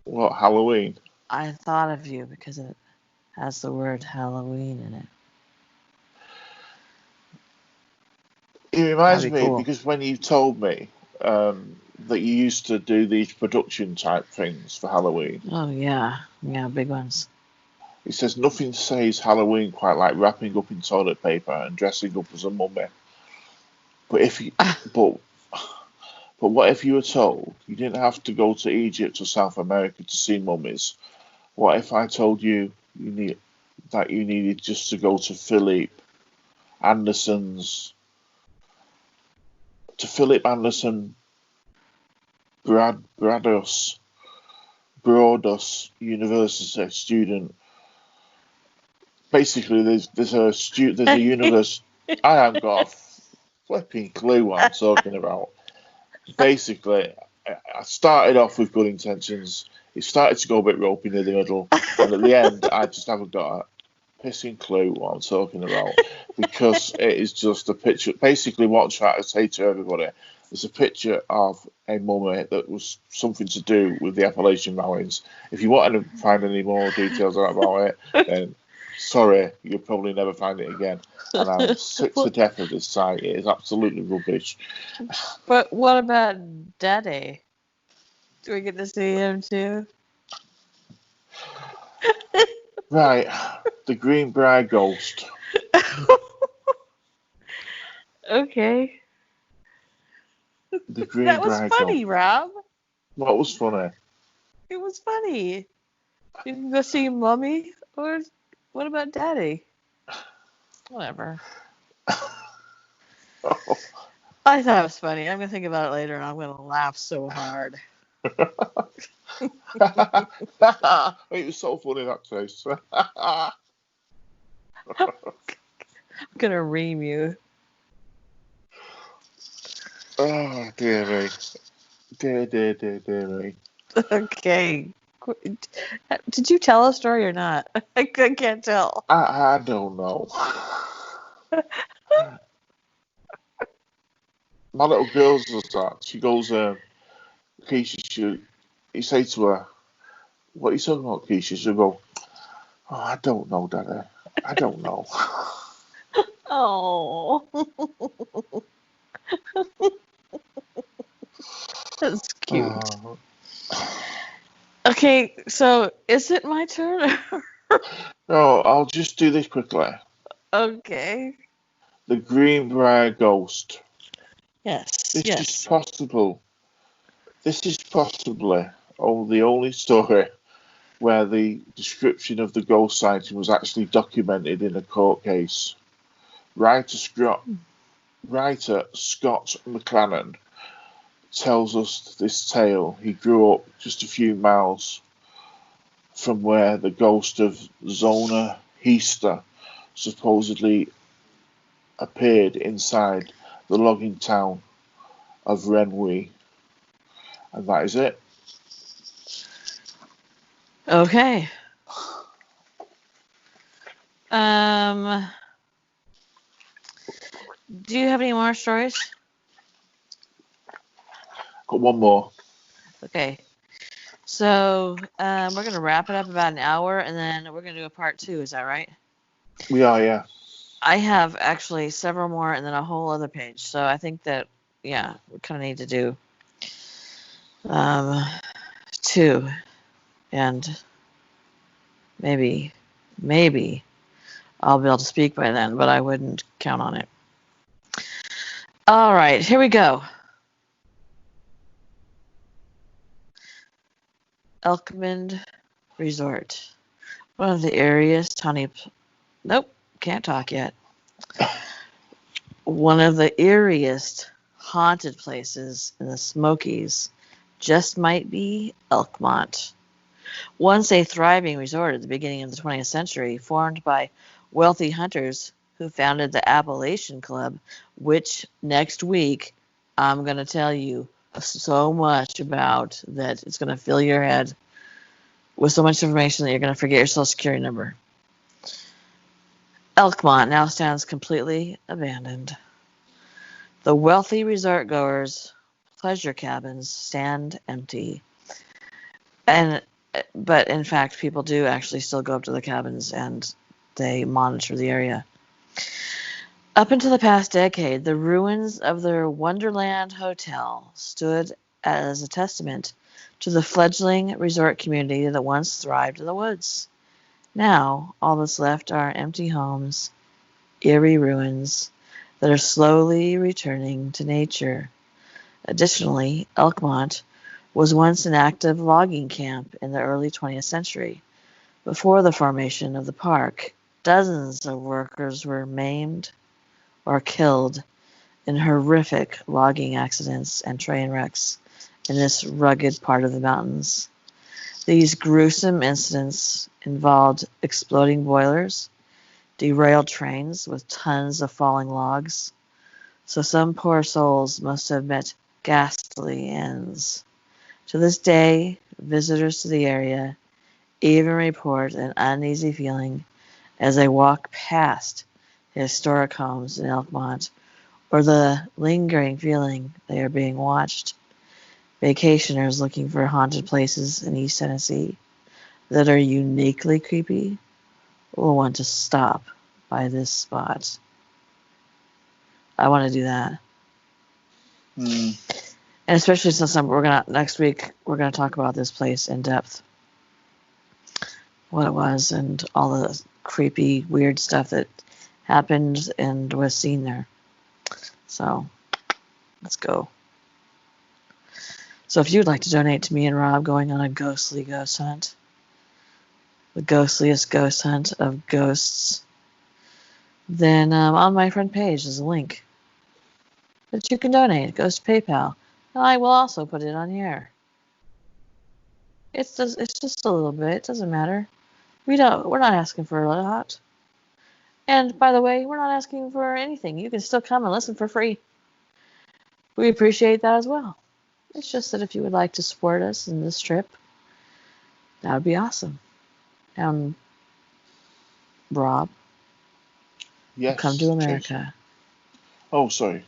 What Halloween? I thought of you because it has the word Halloween in it. It That'd reminds be me cool. because when you told me that you used to do these production type things for Halloween, Oh, yeah. Yeah, big ones. it says nothing says Halloween quite like wrapping up in toilet paper and dressing up as a mummy. But if you, but but what if you were told you didn't have to go to Egypt or South America to see mummies? What if I told you you needed just to go to Anderson's Philip Anderson Broadus University student. Basically, there's a universe. I haven't got a flipping clue what I'm talking about. Basically, I started off with good intentions. It started to go a bit ropey near the middle, and at the end, I just haven't got a pissing clue what I'm talking about because it is just a picture. Basically, what I'm trying to say to everybody is a picture of a mummy that was something to do with the Appalachian Mountains. If you want to find any more details about it, then sorry, you'll probably never find it again. And I'm sick to death of this site. It is absolutely rubbish. But what about Daddy? Do we get to see him too? Right, the Greenbriar Ghost. Okay. The That was Greenbriar Ghost. funny, Rob. What was funny? It was funny. You can go see Mummy, or what about Daddy? Whatever. I thought it was funny. I'm gonna think about it later, and I'm gonna laugh so hard. It was so funny that face. I'm gonna ream you. Oh dear me, dear me. Okay. Did you tell a story or not? I can't tell. I don't know. My little girl's does that. She goes, Keisha, you say to her, "What are you talking about, Keisha?" She'll go, "Oh, I don't know, Daddy. I don't know." Oh, that's cute. Oh. Okay, so is it my turn? No, I'll just do this quickly. Okay. The Greenbrier Ghost. Yes, This is yes. possible. This is possibly the only story where the description of the ghost sighting was actually documented in a court case. Writer Scott McLennan tells us this tale. He grew up just a few miles from where the ghost of Zona Heaster supposedly appeared inside the logging town of Renwi. And that is it. Okay. Um, do you have any more stories? Got one more. Okay. So, we're gonna wrap it up about an hour, and then we're gonna do a part 2. Is that right? We are, yeah. I have actually several more, and then a whole other page. So I think that, yeah, we kind of need to do 2, and maybe I'll be able to speak by then, but I wouldn't count on it. All right, here we go. Elkmont Resort, one of the area's tiny. Nope, can't talk yet. One of the eeriest haunted places in the Smokies just might be Elkmont. Once a thriving resort at the beginning of the 20th century, formed by wealthy hunters who founded the Appalachian Club, which next week I'm going to tell you so much about that it's going to fill your head with so much information that you're going to forget your social security number. Elkmont now stands completely abandoned. The wealthy resort goers' pleasure cabins stand empty. But in fact, people do actually still go up to the cabins and they monitor the area. Up until the past decade, the ruins of their Wonderland Hotel stood as a testament to the fledgling resort community that once thrived in the woods. Now, all that's left are empty homes, eerie ruins that are slowly returning to nature. Additionally, Elkmont was once an active logging camp in the early 20th century. Before the formation of the park, dozens of workers were maimed or killed in horrific logging accidents and train wrecks in this rugged part of the mountains. These gruesome incidents involved exploding boilers, derailed trains with tons of falling logs, so some poor souls must have met ghastly ends. To this day, visitors to the area even report an uneasy feeling as they walk past historic homes in Elkmont, or the lingering feeling they are being watched. Vacationers looking for haunted places in East Tennessee that are uniquely creepy will want to stop by this spot. I want to do that. And especially since next week we're gonna talk about this place in depth, what it was and all the creepy, weird stuff that happened and was seen there. So let's go. So if you'd like to donate to me and Rob going on a ghostly ghost hunt, the ghostliest ghost hunt of ghosts, then on my front page is a link that you can donate. It goes to PayPal. And I will also put it on here. It's just a little bit. It doesn't matter. We're not asking for a lot. And by the way, we're not asking for anything. You can still come and listen for free. We appreciate that as well. It's just that if you would like to support us in this trip, that would be awesome. Rob, Yes. come to America. Jason. Oh, sorry.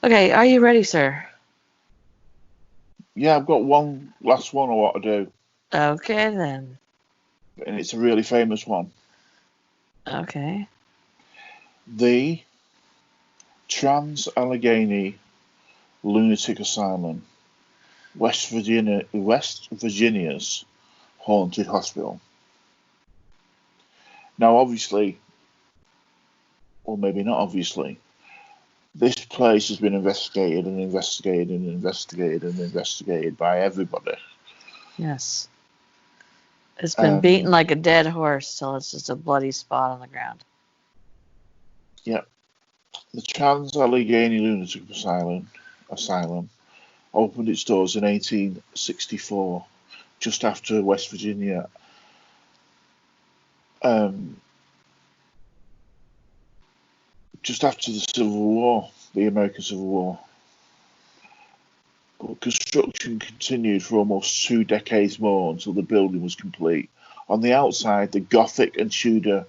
Okay, are you ready, sir? Yeah, I've got one last one I want to do. Okay, then. And it's a really famous one. Okay. The Trans-Allegheny Lunatic Asylum, West Virginia's haunted hospital. Now, obviously, or maybe not obviously, this place has been investigated and investigated and investigated and investigated by everybody. Yes. It's been beaten like a dead horse till it's just a bloody spot on the ground. Yep. The Trans-Allegheny Lunatic Asylum opened its doors in 1864, just after West Virginia just after the Civil War, the American Civil War. But construction continued for almost 2 decades more until the building was complete. On the outside, the Gothic and Tudor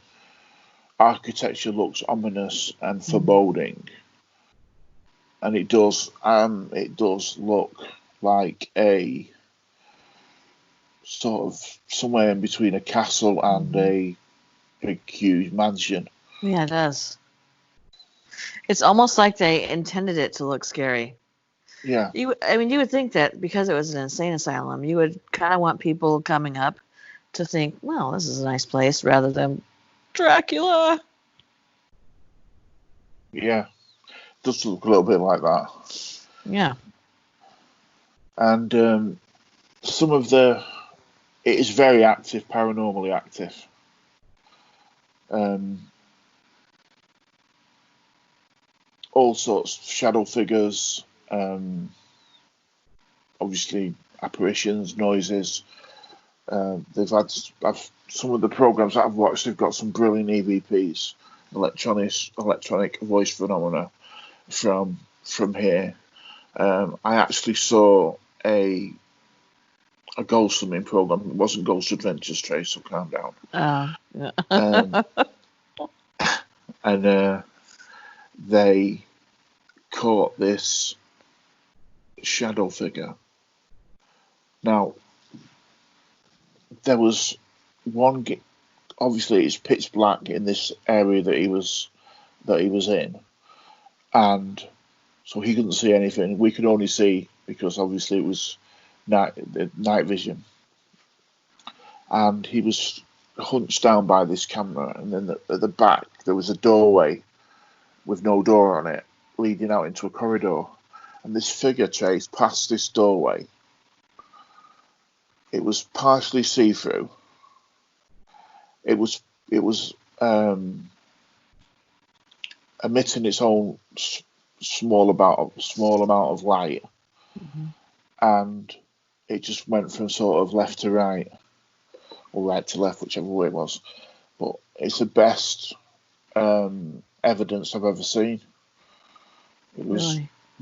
architecture looks ominous and foreboding. And it does look like a sort of somewhere in between a castle and a big, huge mansion. Yeah, it does. It's almost like they intended it to look scary. Yeah. You would think that because it was an insane asylum, you would kind of want people coming up to think, well, this is a nice place, rather than Dracula. Yeah. It does look a little bit like that. Yeah. And it is very active, paranormally active. All sorts of shadow figures, obviously apparitions, noises. They've had some of the programs that I've watched. They've got some brilliant EVPs, electronic voice phenomena from here. I actually saw a ghost swimming program. It wasn't Ghost Adventures, Trace, so calm down. Yeah. And they caught this shadow figure. Now, there was one. Obviously, it's pitch black in this area that he was in, and so he couldn't see anything. We could only see because obviously it was night vision, and he was hunched down by this camera, and then at the back there was a doorway with no door on it, leading out into a corridor, and this figure traced past this doorway. It was partially see-through. It was emitting its own small amount of light, and it just went from sort of left to right, or right to left, whichever way it was. But it's the best evidence I've ever seen. It was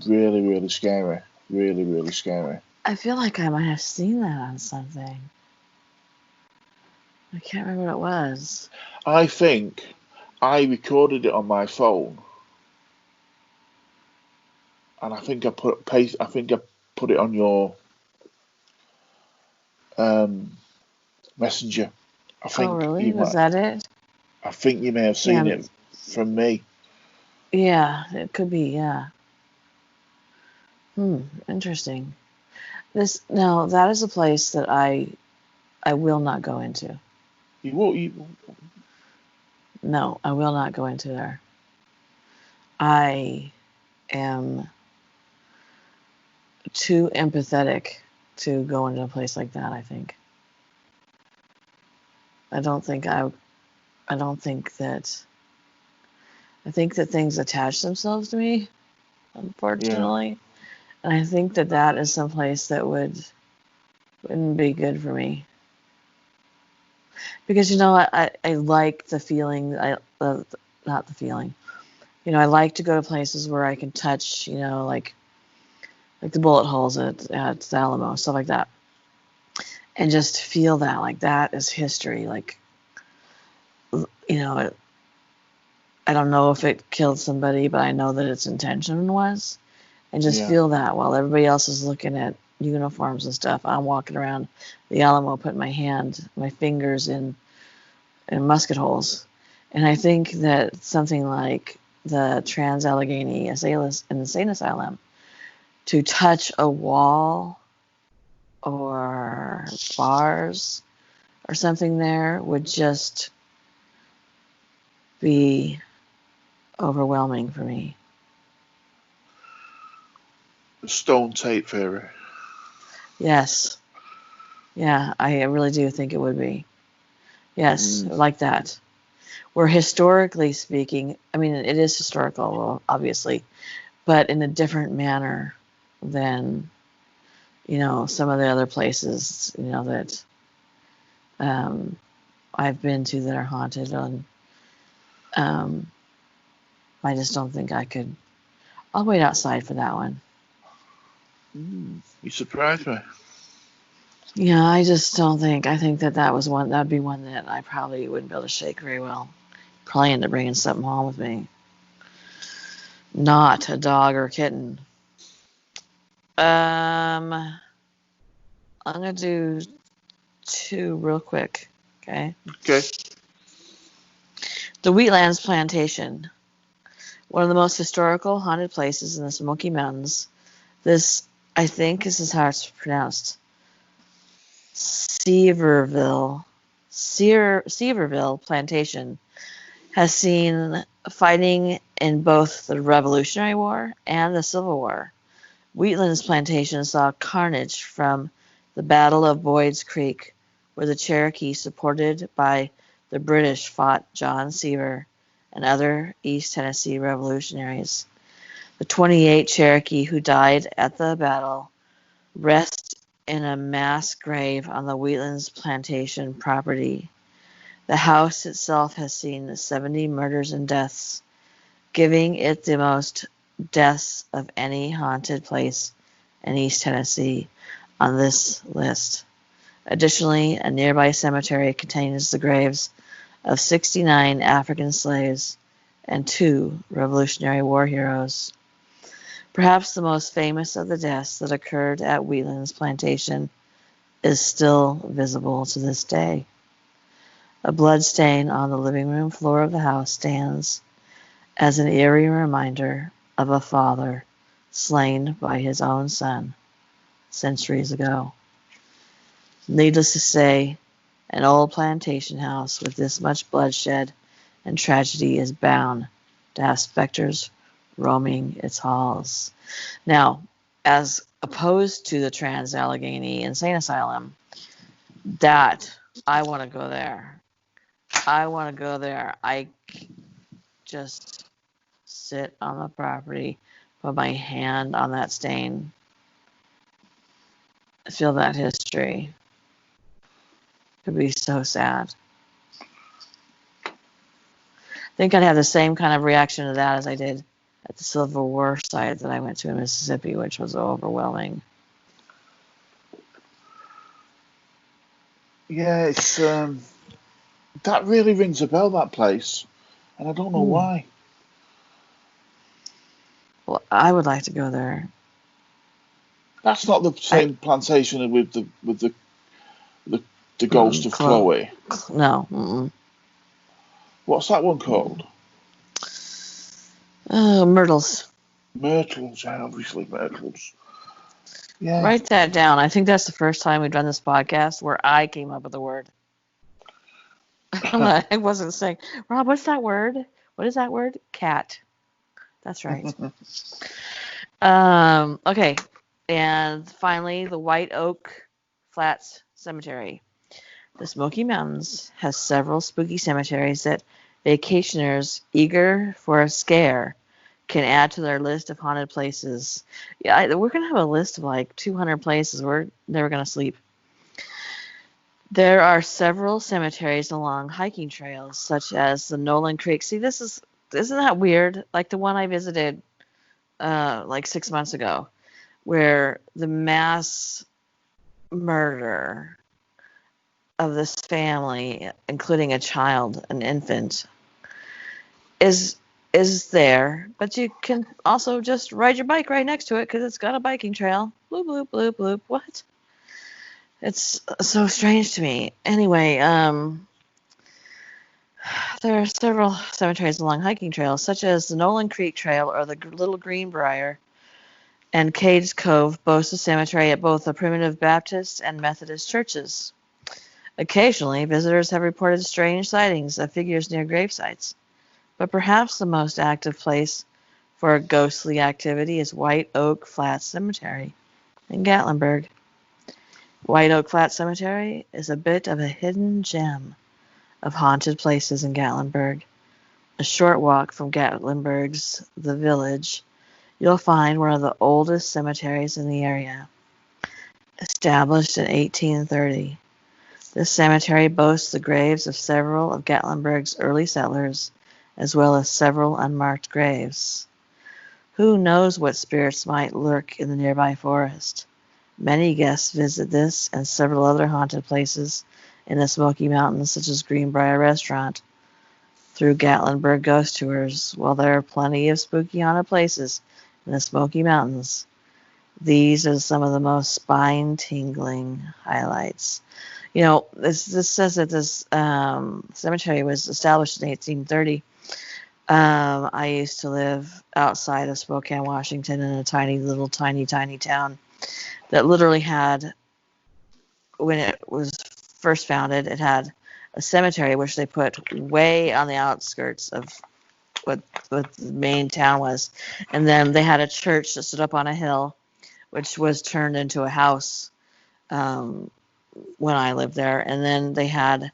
really, really scary. Really, really scary. I feel like I might have seen that on something. I can't remember what it was. I think I recorded it on my phone, and I think I put it on your messenger. I think. Oh, really? Was that it? I think you may have seen it from me. Yeah, it could be. Yeah. Interesting. Now that is a place that I will not go into. You won't. No, I will not go into there. I am too empathetic to go into a place like that, I think. I think that things attach themselves to me, unfortunately. Yeah. And I think that is someplace that wouldn't be good for me. Because, I like the feeling, not the feeling. I like to go to places where I can touch, like the bullet holes at Alamo, stuff like that. And just feel that, like that is history. Like, I don't know if it killed somebody, but I know that its intention was. And just feel that while everybody else is looking at uniforms and stuff, I'm walking around the Alamo, putting my fingers in musket holes. And I think that something like the Trans-Allegheny Insane Asylum, to touch a wall or bars or something there would just be overwhelming for me. Stone tape theory. Yes. Yeah, I really do think it would be. Yes, like that. Where historically speaking, I mean, it is historical, obviously, but in a different manner than, some of the other places, that I've been to that are haunted. And I just don't think I could. I'll wait outside for that one. You surprised me. Yeah, I just don't think. I think that'd be one that I probably wouldn't be able to shake very well. Probably end up bringing something home with me. Not a dog or a kitten. I'm gonna do 2 real quick. Okay. Okay. The Wheatlands Plantation, one of the most historical haunted places in the Smoky Mountains. I think this is how it's pronounced. Sevierville Plantation has seen fighting in both the Revolutionary War and the Civil War. Wheatlands Plantation saw carnage from the Battle of Boyd's Creek, where the Cherokee, supported by the British fought John Seaver and other East Tennessee revolutionaries. The 28 Cherokee who died at the battle rest in a mass grave on the Wheatlands Plantation property. The house itself has seen 70 murders and deaths, giving it the most deaths of any haunted place in East Tennessee on this list. Additionally, a nearby cemetery contains the graves of 69 African slaves and 2 Revolutionary War heroes. Perhaps the most famous of the deaths that occurred at Wheatlands Plantation is still visible to this day. A blood stain on the living room floor of the house stands as an eerie reminder of a father slain by his own son centuries ago. Needless to say, an old plantation house with this much bloodshed and tragedy is bound to have specters roaming its halls. Now, as opposed to the Trans-Allegheny Insane Asylum, that I want to go there. I just sit on the property, put my hand on that stain, feel that history. It would be so sad. I think I'd have the same kind of reaction to that as I did at the Civil War site that I went to in Mississippi, which was overwhelming. Yeah, it's that really rings a bell, that place, and I don't know why. Well, I would like to go there. That's not the same plantation with the ghost of Chloe. No. Mm-mm. What's that one called? Myrtles. Myrtles, yeah, obviously Myrtles. Yeah. Write that down. I think that's the first time we've done this podcast where I came up with the word. I wasn't saying, Rob, what's that word? What is that word? Cat. That's right. Okay. And finally, the White Oak Flats Cemetery. The Smoky Mountains has several spooky cemeteries that vacationers eager for a scare can add to their list of haunted places. Yeah, we're going to have a list of like 200 places. We're never going to sleep. There are several cemeteries along hiking trails, such as the Nolan Creek. See, isn't that weird? Like the one I visited like 6 months ago, where the mass murder of this family, including a child, an infant, is there, but you can also just ride your bike right next to it because it's got a biking trail. Bloop, bloop, bloop, bloop. What? It's so strange to me. Anyway, there are several cemeteries along hiking trails, such as the Nolan Creek Trail or the Little Greenbrier, and Cades Cove boasts a cemetery at both the Primitive Baptist and Methodist churches. Occasionally, visitors have reported strange sightings of figures near grave sites, but perhaps the most active place for ghostly activity is White Oak Flat Cemetery in Gatlinburg. White Oak Flat Cemetery is a bit of a hidden gem of haunted places in Gatlinburg. A short walk from Gatlinburg's The Village, you'll find one of the oldest cemeteries in the area. Established in 1830, this cemetery boasts the graves of several of Gatlinburg's early settlers, as well as several unmarked graves. Who knows what spirits might lurk in the nearby forest? Many guests visit this and several other haunted places in the Smoky Mountains, such as Greenbrier Restaurant, through Gatlinburg ghost tours. While there are plenty of spooky haunted places in the Smoky Mountains, these are some of the most spine-tingling highlights. You know, this says that this cemetery was established in 1830. I used to live outside of Spokane, Washington, in a tiny town that literally had, when it was first founded, it had a cemetery which they put way on the outskirts of what the main town was. And then they had a church that stood up on a hill, which was turned into a house when I lived there. And then they had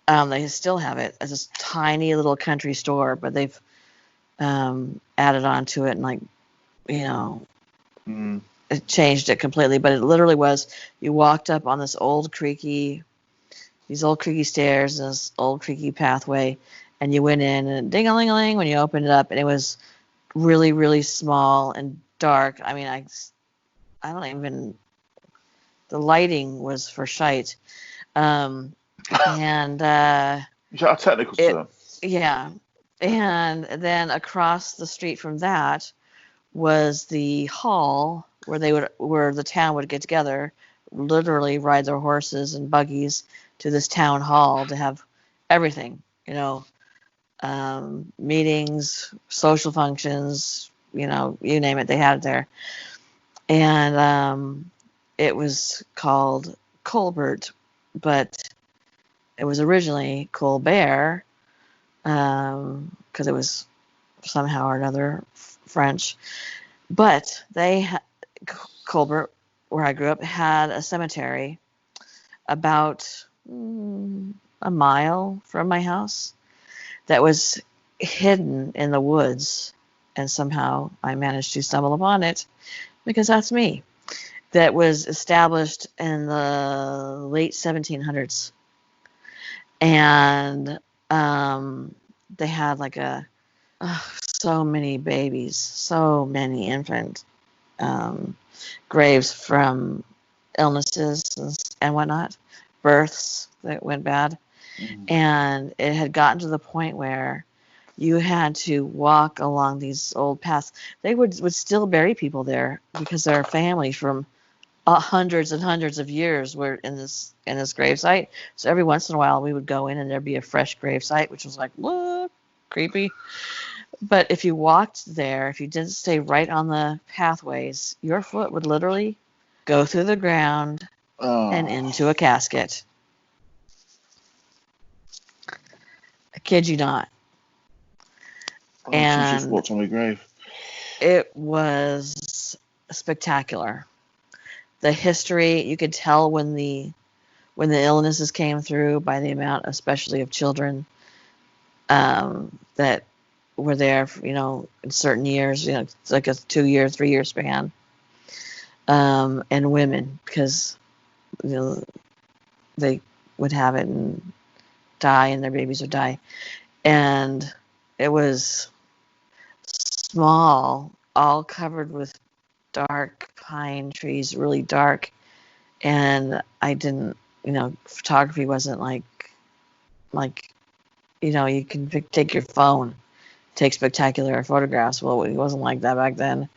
They still have it as this tiny little country store, but they've added on to it and, like, you know, it changed it completely. But it literally was, you walked up on these old creaky stairs and this old creaky pathway, and you went in, and ding-a-ling-a-ling when you opened it up, and it was really, really small and dark. I mean, I don't even, the lighting was for shite. And Is that a technical term? yeah. And then across the street from that was the hall where the town would get together, literally ride their horses and buggies to this town hall to have everything, meetings, social functions, you name it, they had it there. And it was called Colbert, but it was originally Colbert, because it was somehow or another French. But Colbert, where I grew up, had a cemetery about a mile from my house that was hidden in the woods, and somehow I managed to stumble upon it, because that's me. That was established in the late 1700s, and they had like so many babies, so many infant graves from illnesses and whatnot, births that went bad. And it had gotten to the point where you had to walk along these old paths. They would still bury people there because their families from hundreds and hundreds of years were in this gravesite. So every once in a while we would go in and there'd be a fresh gravesite, which was like, what? Creepy. But if you walked there, if you didn't stay right on the pathways, your foot would literally go through the ground and into a casket. I kid you not. And she just walked on my grave. It was spectacular. The history, you could tell when the illnesses came through by the amount, especially of children, that were there, in certain years, it's like a 2-year, 3-year span, and women, because, they would have it and die, and their babies would die. And it was small, all covered with dark pine trees, really dark. And I didn't, photography wasn't like, you can take your phone, take spectacular photographs. Well, it wasn't like that back then.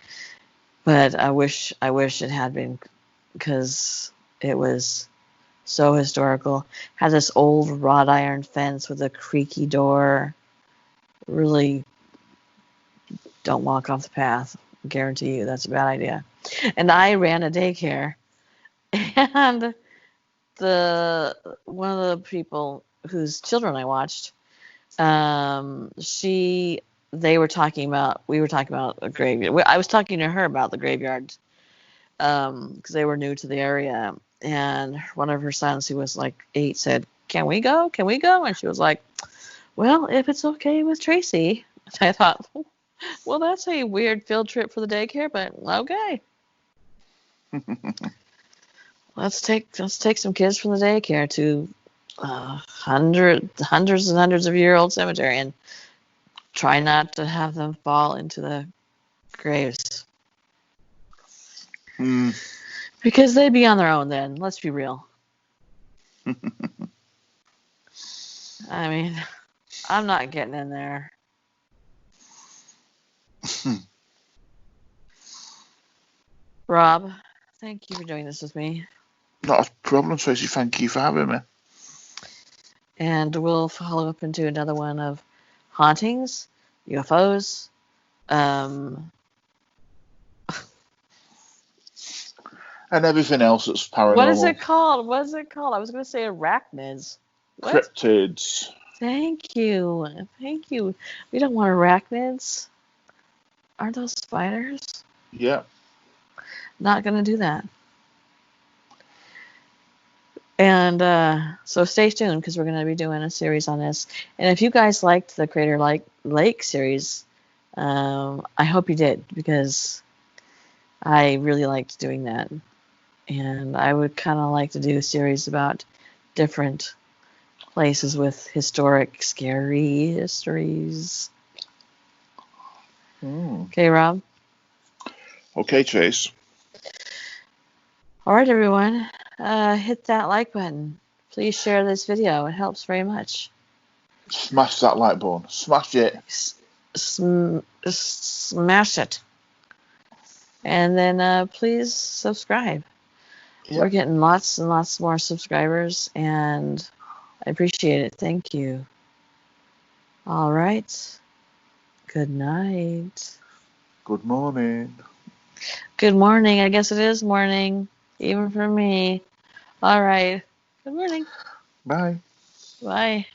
But I wish it had been, because it was so historical. Had this old wrought iron fence with a creaky door. Really, don't walk off the path. I guarantee you that's a bad idea. And I ran a daycare, and one of the people whose children I watched, we were talking about a graveyard. I was talking to her about the graveyard, because they were new to the area, and one of her sons, who was like 8, said, "Can we go? Can we go?" And she was like, "Well, if it's okay with Tracy." I thought, well, that's a weird field trip for the daycare, but okay. Let's take some kids from the daycare to hundreds and hundreds of year old cemetery, and try not to have them fall into the graves. Because they'd be on their own then. Let's be real. I mean, I'm not getting in there. Rob, thank you for doing this with me. Not a problem, Tracy. Thank you for having me. And we'll follow up into another one of hauntings, UFOs, and everything else that's paranormal. What is it called? I was going to say arachnids. What? Cryptids. Thank you. We don't want arachnids. Aren't those spiders? Yeah. Not going to do that. And so stay tuned because we're going to be doing a series on this. And if you guys liked the Crater Lake series, I hope you did because I really liked doing that. And I would kind of like to do a series about different places with historic, scary histories. Okay, Rob? Okay, Trace. All right, everyone. Hit that like button. Please share this video. It helps very much. Smash that like button. Smash it. Smash it. And then please subscribe. Yep. We're getting lots and lots more subscribers, and I appreciate it. Thank you. All right. Good night. Good morning. Good morning. I guess it is morning, even for me. All right. Good morning. Bye. Bye.